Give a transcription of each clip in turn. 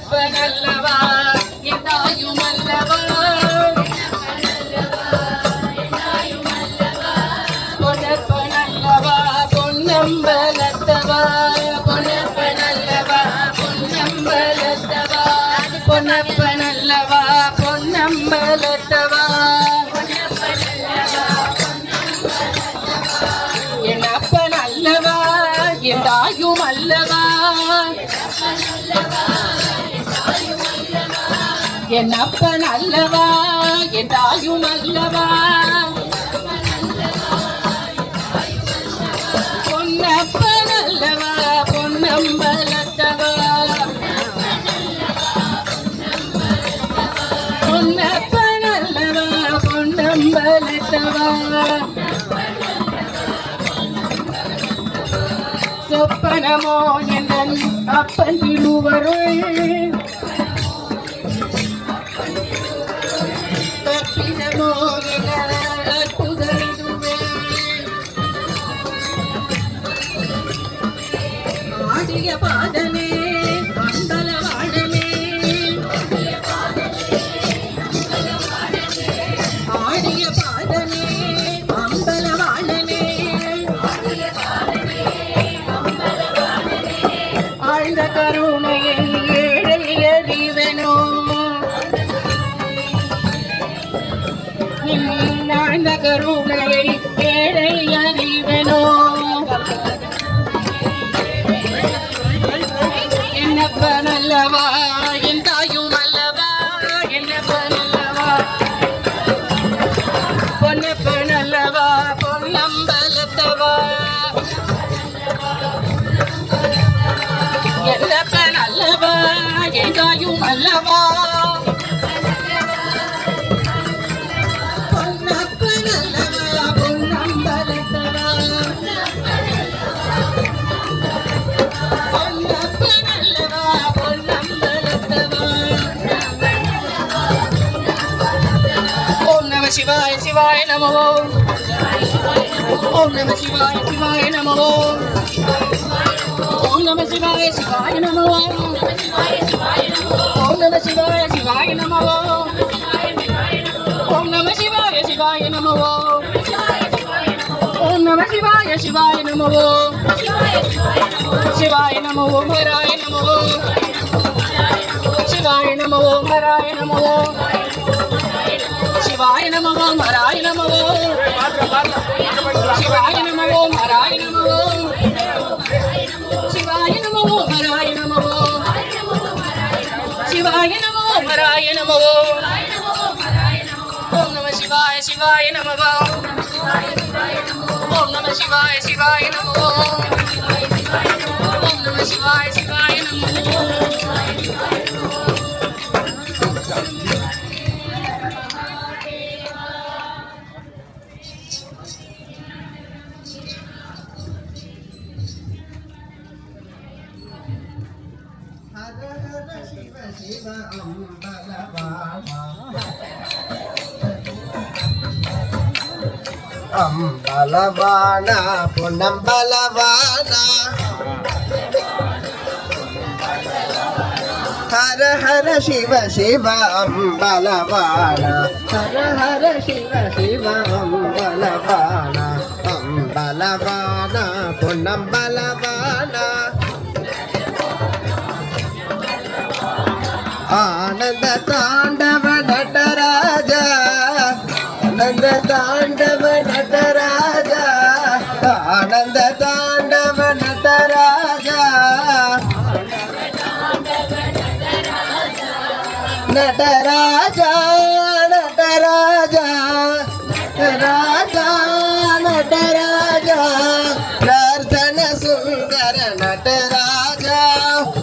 பொன்னப்பனல்லவா எந்தாயுமல்லவா பொன்னப்பனல்லவா பொன்னம்பலத்தவா பொன்னப்பனல்லவா பொன்னம்பலத்தவா பொன்னப்பனல்லவா பொன்னம்பலத்தவா என் அப்பன் அல்லவா என் தாயும் அல்லவா என் அப்பன் அல்லவா என் தாயும் அல்லவா பொன்னப்பன் அல்லவா பொன்னம்பலத்தவா பொன்னப்பன் அல்லவா பொன்னம்பலத்தவா சொப்பனமோ என் அப்பன் திருவருள் தப்பினமோ என அற்புதமிதுவே ஆடிய பாதமே அம்பலவாழமே ஆடிய பாதமே அம்பலவாழமே ஆழ்ந்த கருணையை ஏழையறிவனோ ஆழ்ந்த கருணையை ஏழையறிவனோ என்னப்பனல்லவா என் தாயும் அல்லவா என்னப்பனல்லவா பொன்னப்பனல்லவா பொன்னம்பலத்தவா என்னப்பன் அல்லவா என் தாயும் அல்லவா பொன்னப்பன் அல்லவா பொன்னம்பலத்தவா பொன்னப்பன் அல்லவா பொன்னம்பலத்தவா ஓம் நம சிவாய சிவாய நமோ ஓம் நம சிவாய சிவாய நமோ ஓம் நம சிவாய சிவாய நமோ ஓம் நம சிவாய சிவாய நமோ ஓம் நம சிவாய சிவாய நமோ ஓம் நம சிவாய சிவாய நமோ சிவாய நமோ ஹராய நமோ சிவாய நமோ ஹராய நமோ சிவாய நமோ ஹராய நமோ சிவாய நமோ ஹராய நமோ சிவாய நமோ ஹராய நமோ சிவாய நமோ ஹராய நமோ ஓம் நம சிவாய சிவாய நமோ ஓம் நம சிவாய சிவாய நமோ ஓம் நம சிவாய சிவாய நமோ शिव अम्बलवाना पुनम्बलवाना हर हर शिव शिव अम्बलवाना हर हर शिव शिव अम्बलवाना अम्बलवाना पुनम्बलवाना आनंद तांडव नटराज आनंद तांडव नटराज आनंद तांडव नटराज नटराज नटराज राजा नटराज प्रार्थन सुंदर नटराज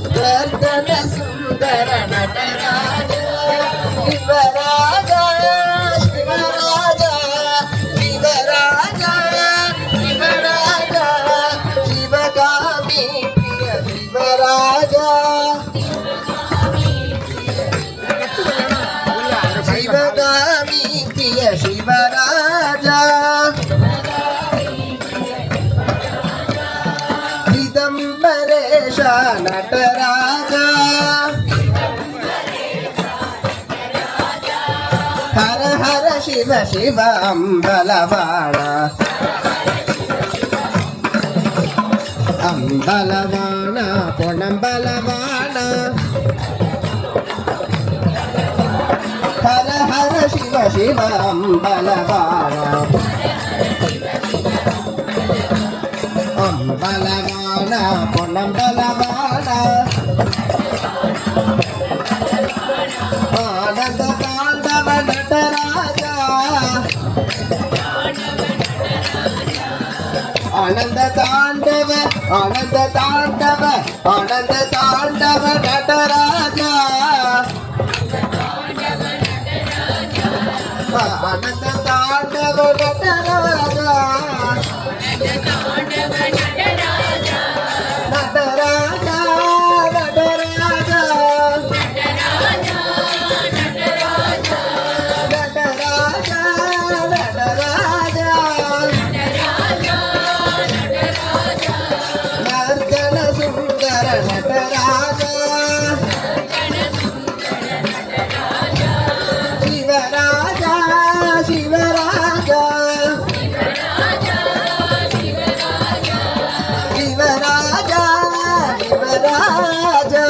प्रार्थन सुंदर नटराज शिवराजा शिवराजा शिवराजा शिवराजा शिवगामी प्रिय शिवराजा शिवगामी प्रिय शिवराजा चिदंबरेश नटराजा शिव शिव अंबलवाण अंबलवाण पोणंबलवाण हर हर शिव शिव अंबलवाण अंबलवाण पोणंबलवाण आनंद तांडव नटराजा आनंद तांडव आनंद तांडव आनंद तांडव नटराजा आनंद तांडव नटराजा नटराजा नटराजा नर्तन सुंदर नटराजा शिवराजा शिवराजा शिवराजा शिवराजा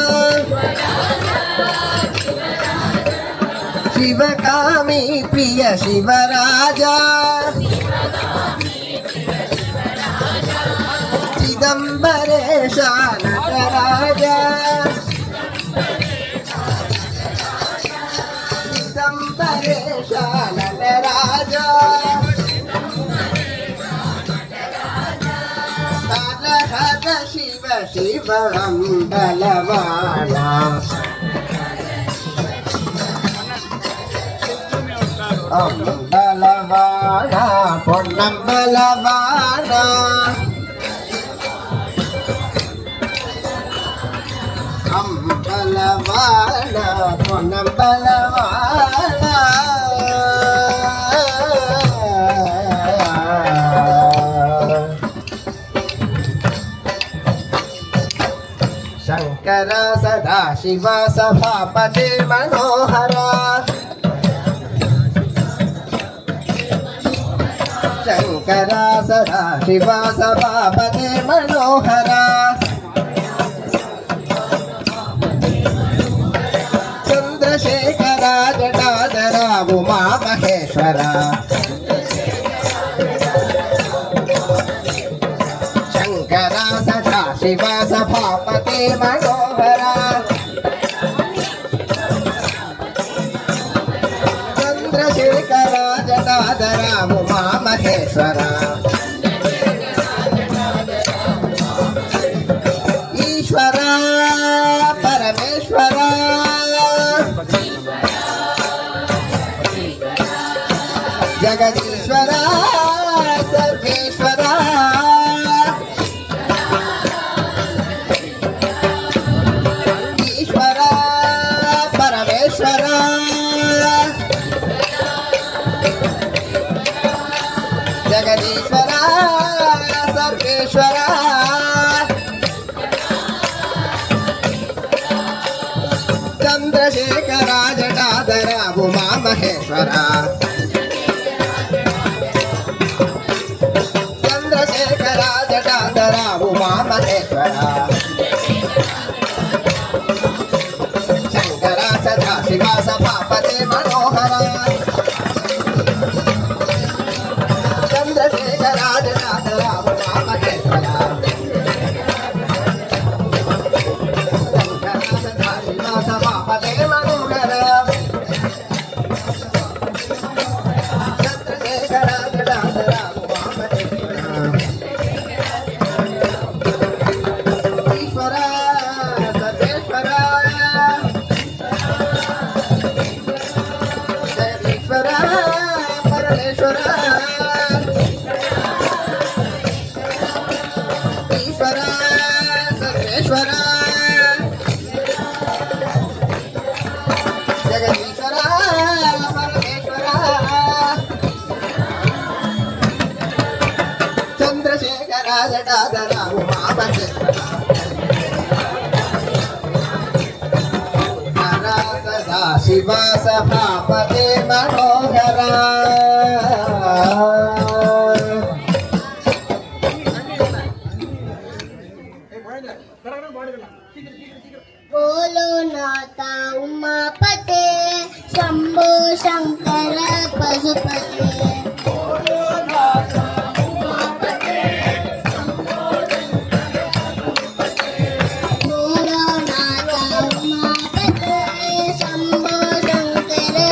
शिवकामी प्रिय शिवराजा चिदंबरेश नटराजा चिदंबरेश नटराजा कालहत शिव शिव अंबलवाण अंबलवाण पोन्नंबलवाण अंबलवाण पोन्नंबलवाण शंकर सदाशिव सभापति मनोहरा शंकर सदाशिव सभापति मनोहरा चंद्रशेखर जटाधर उमा महेश्वरा शंकर सदाशिव सभापति मनोहरा चंद्रशेखर जटाधर उमा महेश्वरा ईश्वरा परमेश्वरा जगदीश्वरा सर्वेश्वरा ईश्वरा परमेश्वरा जगदीश्वरा सर्वेश्वरा चंद्रशेखर जटाधर उमा महेश्वरा चंद्रशेखर जटाधर उमा महेश्वरा शंकर सदाशिव सभापति मनोहरा चंद्रशेखर जटाधर उमा महेश्वरा शंकर सदाशिव सभापति मनोहरा चंद्रशेखर जटाधर उमा महेश्वरा ईश्वरा सर्वेश्वरा जगदीश्वरा परमेश्वरा ईश्वरा सर्वेश्वरा जगदीश्वरा परमेश्वरा चंद्रशेखर जटाधर उमा महेश्वरा सदाशिवा सभापते मनोहरा बोलो नाथा उमापते शंभो शंकर पशुपते बोलो नाथा उमापते शंभो शंकर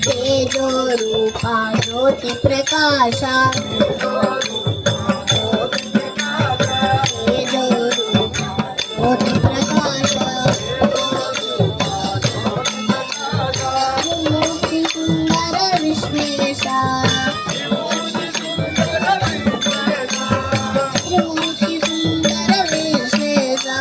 तेजो रूपा ज्योति प्रकाशा तेजो रूपा ज्योति प्रकाशा मूर्ति सुंदर विश्वेशा मूर्ति सुंदर विश्वेशा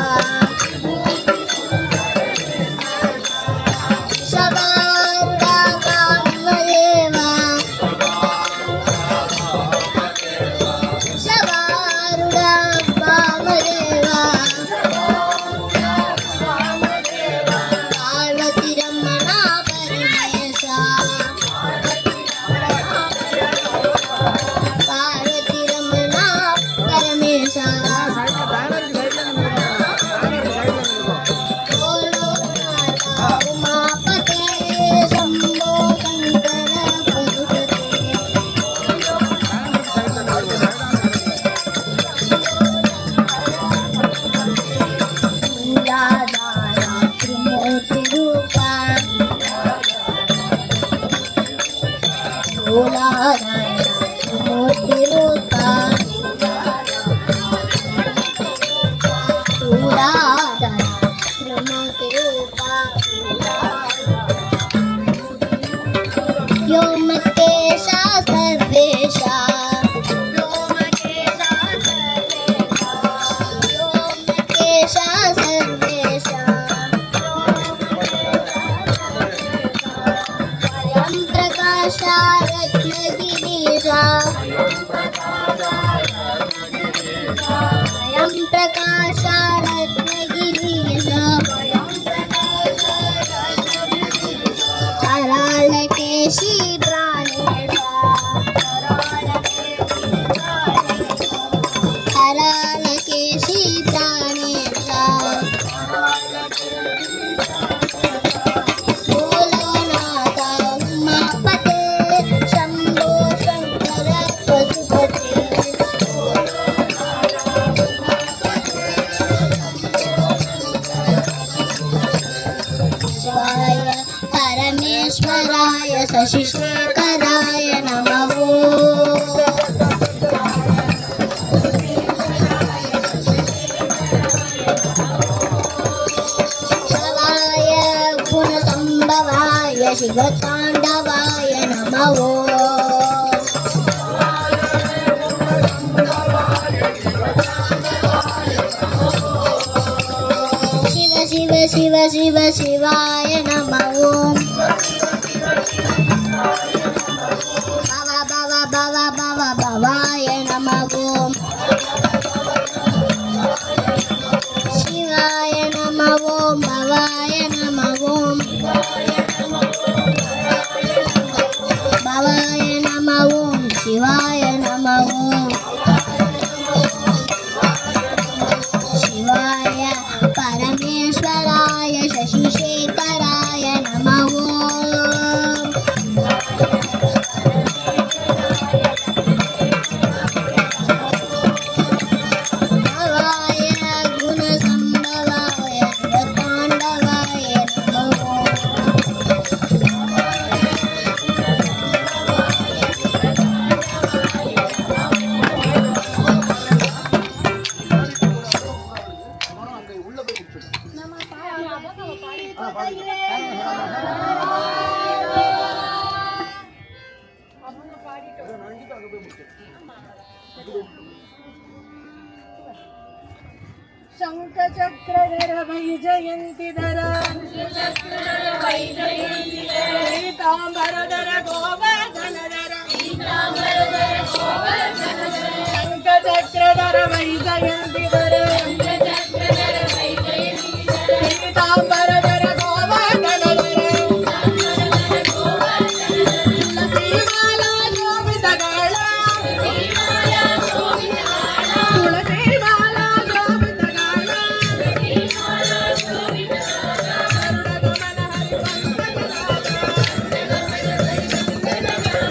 परमेश्वराय शशिशेखराय नमः। शिवाय गुणसंभवाय शिवताण्डवाय नमः। शिव शिव शिव शिव शिवाय नमः ओम बाबा बाबा बाबा बाबा बाबाय नमः ओम शिवाय नमः ओम बाबाय नमः ओम बाबाय नमः ओम शिवाय नमः ओम शिवाय परमेश्वराय शशिशेखराय नमः ओम भवाय गुणसम्भवाय ताण्डवाय नमः ओम शङ्खचक्रधर वैजयन्तिधर पीताम्बरधर गोवर्धनधर शङ्खचक्रधर वैजयन्तिधर पीताम्बरधर गोवर्धनधर तुलसीमाला शोभितगाळ तुलसीमाला शोभितगाळ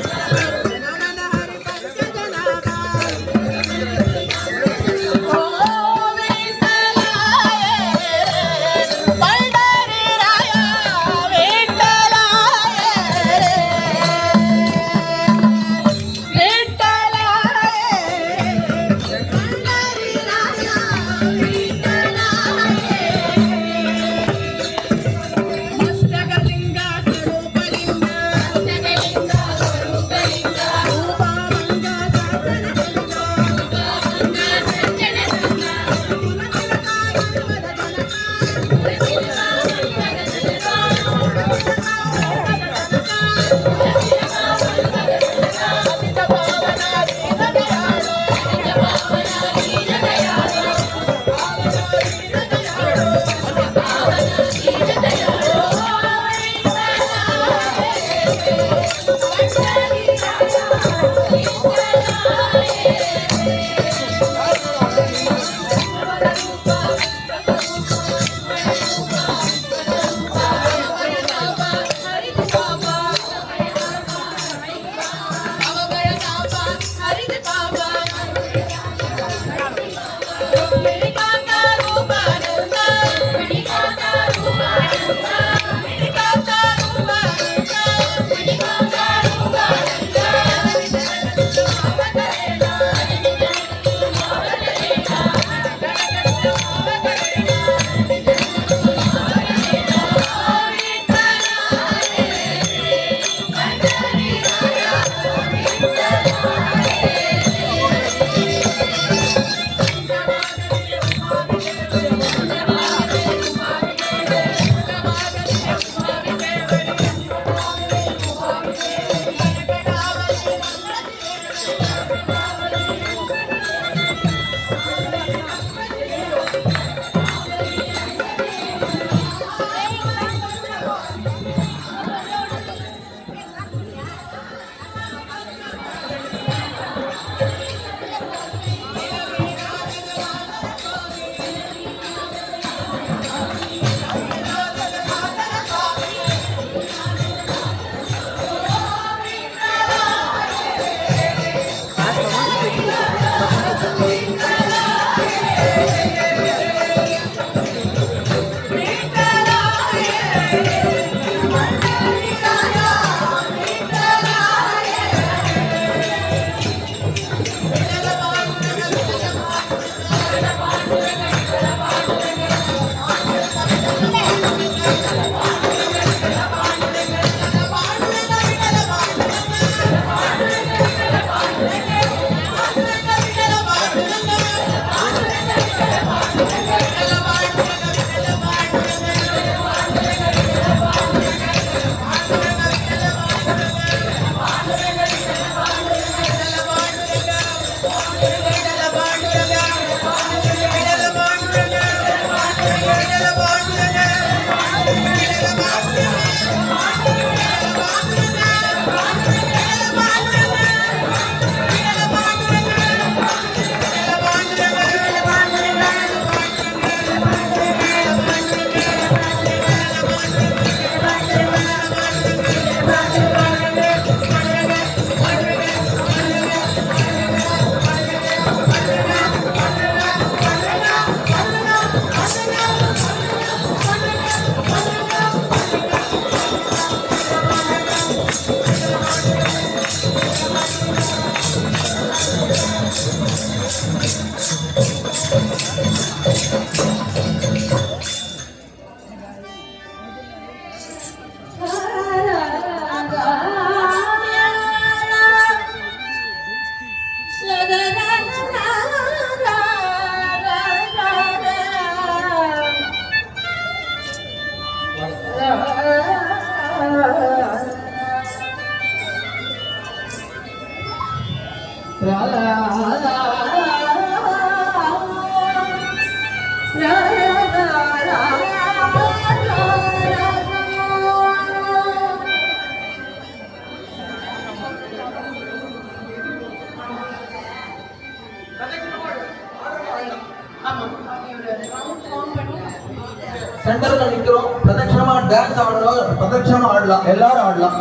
गरुडगमन हरि पंकजनाभ ओ विठ्ठलाय पंढरी சென்டர்ல நிக்கிறோம். பிரதட்சணமா டான்ஸ் ஆடணும். பிரதட்சணமா ஆடலாம், எல்லாரும் ஆடலாம்.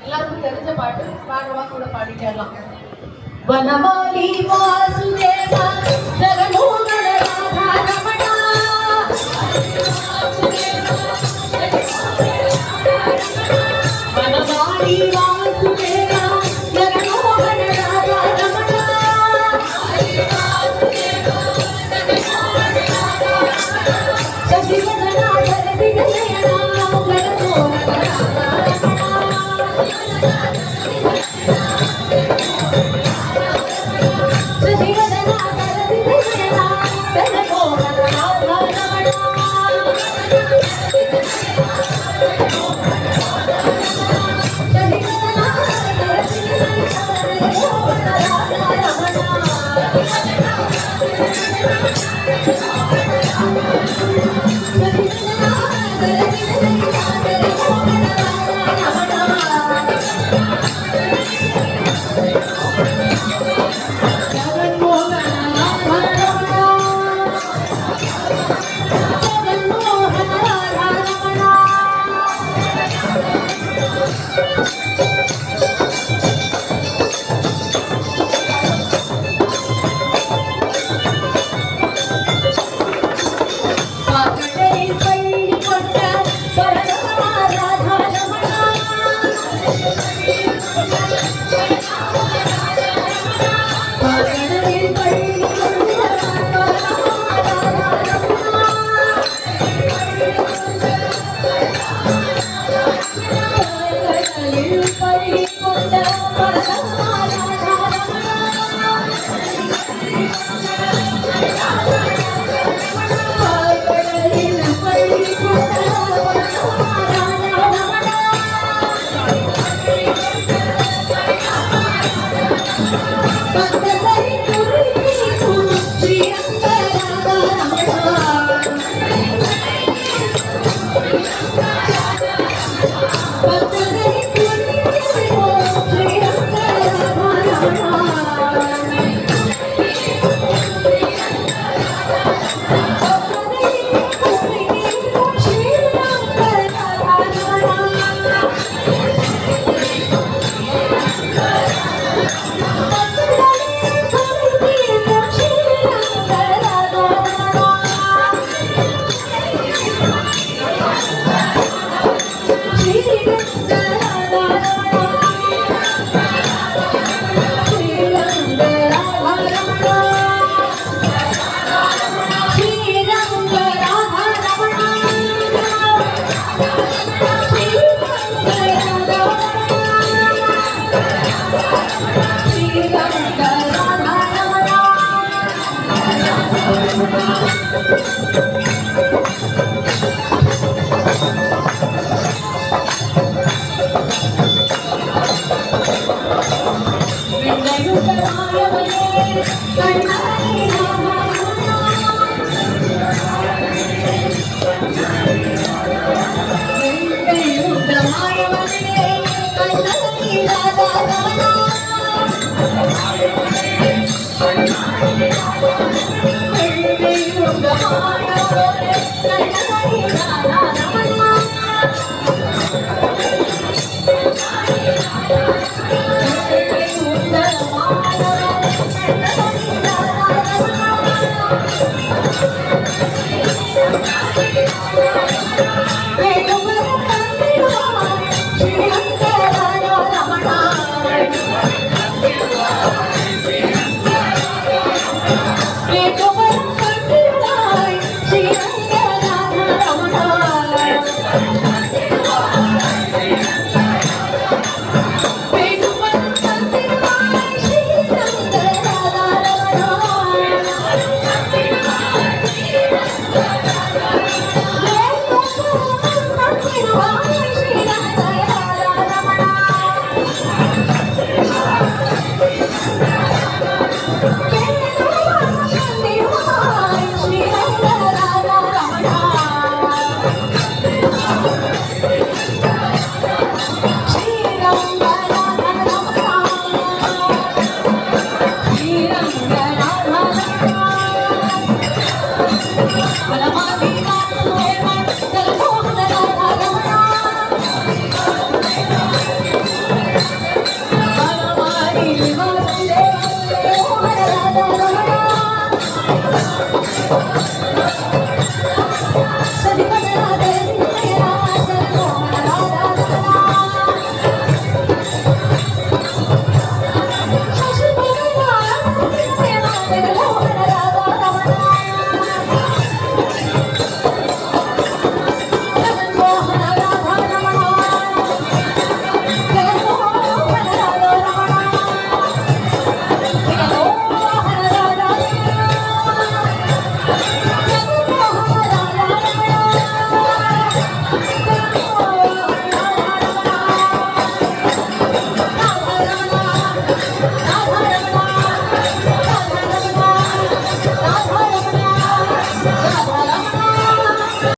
எல்லாருக்கும் தெரிஞ்ச பாட்டு பாடுவா கூட பாடிக்கலாம். வனமாலி வாசுதேவா ஜெகமோகன ராதா ரமணா வனமாலி வாசுதேவா ஜெகமோகன ராதா ரமணா சசிவதனா ஜலதிநயனா ஜெகமோகன ராதா Hey,